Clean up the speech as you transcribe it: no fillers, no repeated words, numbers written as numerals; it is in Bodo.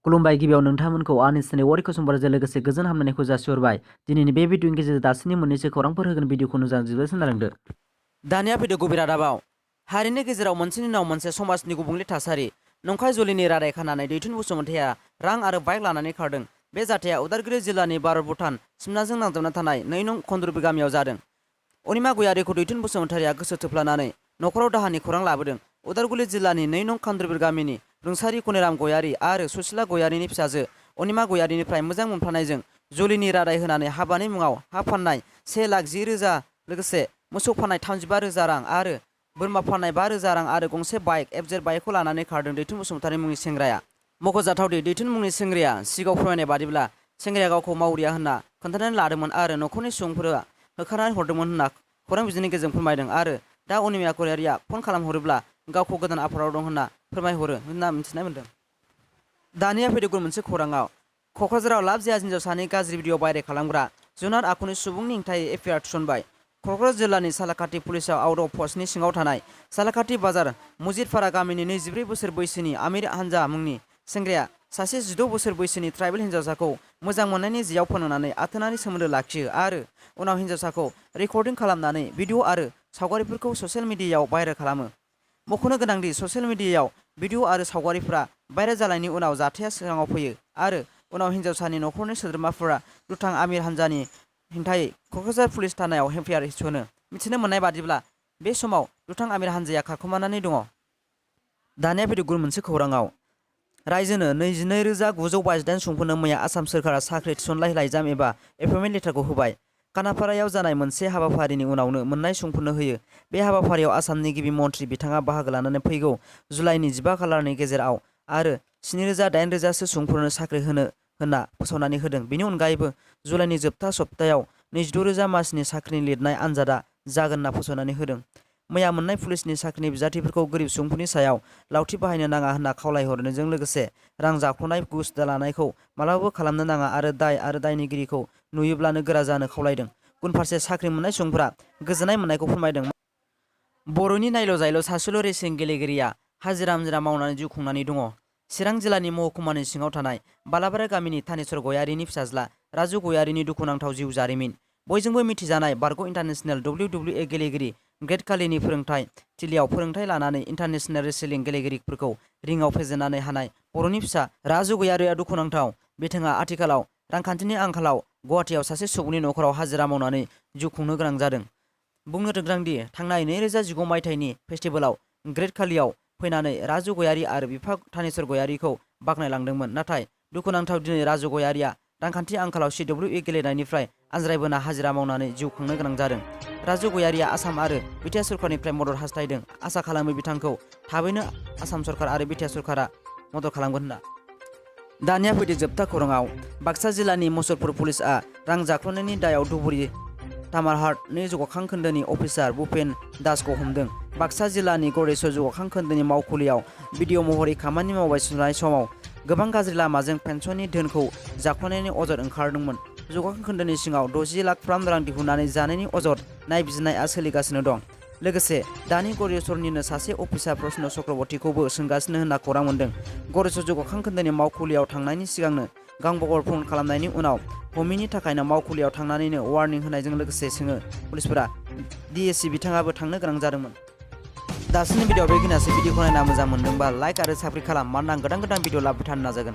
खुलुमबाय गिबियाव नोंथांमोनखौ आंनि चेनेल वारि कुसुमबारजों लोगोसे गोजोन हामलायनायखौ जासिहरबाय। दिनैनि बे भिडिअनि गेजेरजों दासिमनि मोननैसो खौरांफोर होगोन भिडिअखौ जोबोद सोनारदो। दानिया फैदो गुबै रादाबाव। हारिनि गेजेराव मोनसेनि उनाव मोनसे समाजनि गुबुंले थासारि। नंखाय जुलिनि रादाय खानानै दैथुन बसुमतारिया रां आरो बाइक लानानै खारदों। बे जाथाया उदालगुरि जिल्लानि भारत भुटान सिमनाजों नांजाबना थानाय 2 नं खनद्रुबि गामियाव जादों। अनिमा गयारिखौ दैथुन बसुमतारिया गोसो थोफ्लानानै नखराव दाहानि खौरां लाबोदों। उदालगुरि जिल्लानि 2 नं खनद्रुबि गामिनि रुंसारि कनेराम गयारि आरो सुसिला गयारिनि फिसाजो अनिमा गयारिनिफ्राय मोजां मोनफ्लानायजों जुलिनि रादाय होनानै हाबानि मुङाव हा फाननाय 1,10,000 लोगोसे मोसौ फाननाय 35,000 रां आरो बोरमा फाननाय 5,000 रां आरो गंसे बाइक एफजेड बाइकखौ लानानै खारदों दैथुन बसुमतारि मुंनि सेंग्राया। मख'जाथावदि दैथुन मुंनि सेंग्राया सिगाङाव फोरमायनाय बादिब्ला सेंग्राया गावखौ मावरिया होनना खोन्थानानै लादोंमोन आरो नखरनि सुबुंफोरा होखारनानै हरदोंमोन होनना खौरां बिजोंनि गेजेरजों फोरमायदों आरो दा अनिमा गयारिया फन खालामहरोब्ला गावखौ गोदान आफादाव दं होनना फोरमायहरो होनना मिथिनाय मोन्दों। दानिया फैदो गुबुन मोनसे खौराङाव। क'क्राझाराव लाभ जाया हिन्जावसानि गाज्रि भिडिअ भाइरेल खालामग्रा जुनार आखुनि सुबुंनि हेंथायै एफआइआर थिसनबाय। क'क्राझार जिल्लानि सालाकाटि पुलिसाव आउट अफ पस्टनि सिङाव थानाय सालाकाटि बाजार मुजिदपारा गामिनि 24 बोसोर बैसोनि आमिर हानजा मुंनि सेंग्राया सासे 16 बोसोर बैसोनि ट्राइबेल हिन्जावसाखौ मोजां मोननायनि जेयाव फोनांनानै आथोनारि सोमोन्दो लाखियो आरो उनाव हिन्जावसाखौ रेकर्डिं खालामनानै भिडिअ आरो सावगारिफोरखौ ससियेल मिडियायाव भाइरेल खालामो। मख'नो गोनांदि ससियेल मिडियायाव भिडिअ आरो सावगारिफोरा भाइरेल जानायनि उनाव जाथाया सिगाङाव फैयो आरो उनाव हिन्जावसानि नखरनि सोद्रोमाफोरा दुथां आमिर हानजानि हेंथायै क'क्राझार पुलिस थानायाव एफआइआर थिसनो। मिथिनो मोननाय बादिब्ला बे समाव दुथां आमिर हानजाया खारखोमानानै दङ। दानिया फैदो गुबुन मोनसे खौराङाव। रायजोनो 22,928 सुबुंफोरनो मैया आसाम सोरखारा साख्रि थिसननाय लाइजाम एबा एपइन्टमेन्ट लेटारखौ होबाय। खानापारायाव जानाय मोनसे हाबाफारिनि उनावनो मोननाय सुबुंफोरनो होयो। बे हाबाफारियाव आसामनि गिबि मन्थ्रि बिथाङा बाहागो लानानै फैगौ जुलाइनि 15 खालारनि गेजेराव आरो 7,000-8,000 सुबुंफोरनो साख्रि होनो होनना फोसावनानै होदों। बेनि अनगायैबो जुलाइनि जोबथा सप्तायाव 26,000 मासिनि साख्रिनि लिरनाय आनजादा जागोन होनना फोसावनानै होदों। मैया मोननाय पुलिसनि साख्रिनि बिजाथिफोरखौ गोरिब सुबुंफोरनि सायाव लावथि बाहायनो नाङा होनना खावलायहरनायजों लोगोसे रां जाख्ल'नाय घुस लानायखौ मालाबाबो खालामनो नाङा आरो दाय आरो दायनिगिरिखौ नुयोब्लानो गोरा जानो खावलायदों। गुबुन फारसे साख्रि मोननाय सुबुंफोरा गोजोननाय मोननायखौ फोरमायदों। बर'नि नायल' जायल' सासेल' रेसलिं गेलेगिरिया हाजिरा मावनानै जिउ खुंनानै दङ। चिरां जिल्लानि महकुमानि सिङाव थानाय बालाबारि गामिनि थानेश्वर गयारिनि फिसाज्ला राजु गयारिनि दुखुनांथाव जिउ जारिमिन। बयजोंबो मिथिजानाय बारग' इन्टारनेशनेल WWE गेलेगिरि ग्रेट कालीनि फोरोंथाय थिलियाव फोरोंथाय लानानै इन्टारनेशनेल रेसलिं गेलेगिरिफोरखौ रिंआव फेजेननानै हानाय बर'नि फिसा राजु गयारिया दुखुनांथाव। बिथाङा आथिखालाव रांखान्थिनि आंखालाव गुवाहाटीआव सासे सुबुंनि नखराव हाजिरा मावनानै जिउ खुंनो गोनां जादों। बुंनो गोनांदि थांनाय 2019 मायथाइनि फेस्टिभेलाव ग्रेट कालीयाव फैनानै राजु गयारि आरो बिफा थानेश्वर गयारिखौ बाख्नायलांदोंमोन। नाथाय दुखुनांथाव दिनै राजु गयारिया रांखान्थि आंखालाव WWE गेलेनायनिफ्राय आनज्रायबोना हाजिरा मावनानै जिउ खुंनो गोनां जादों। राजु गयारिया आसाम आरो बिटिआर सरकारनिफ्राय मदद हास्थायदों। आसा खालामो बिथांखौ थाबैनो आसाम सरकार आरो बिटिआर सरकारा मदद खालामगोन होनना। दानिया फैदो जोबथा खौराङाव। बाक्सा जिल्लानि मुसलपुर पुलिसआ रां जाख्ल'नायनि दायाव धुबुरी तामारहाटनि जौगाखां खोन्दोनि अफिसार भुपेन दासखौ हमदों। बाक्सा जिल्लानि गरेस्वर जौगाखां खोन्दोनि मावखुलियाव भिडिअ महरै खामानि मावबाय थानाय समाव गोबां गाज्रि लामाजों पेन्सननि धोनखौ जाख्ल'नायनि अजद ओंखारदोंमोन। जौगाखां खोन्दोनि सिङाव 60 लाख फ्राम रां दिहुननानै जानायनि अजद नायबिजिरनाया सोलिगासिनो दं। लोगोसे दानि गरेस्वरनिनो सासे अफिसार प्रश्न चक्रवर्तीखौबो सोंगासिनो होनना खौरां मोन्दों। गरेस्वर जौगाखां खोन्दोनि मावखुलियाव थांनायनि सिगांनो गांबगर फन खालामनायनि उनाव हमैनि थाखायनो मावखुलियाव थांनानैनो वार्निं होनायजों लोगोसे सोङो पुलिसफोरा डिएसि बिथाङाबो थांनो गोनां जादोंमोन। दासिमनि भिडिअ बेखिनियासै। भिडिअखौ नायना मोजां मोनदोंबा लाइक आरो साबस्क्राइब खालाम। मानोना आं गोदान भिडिअ लाबोबाय थानो नाजागोन।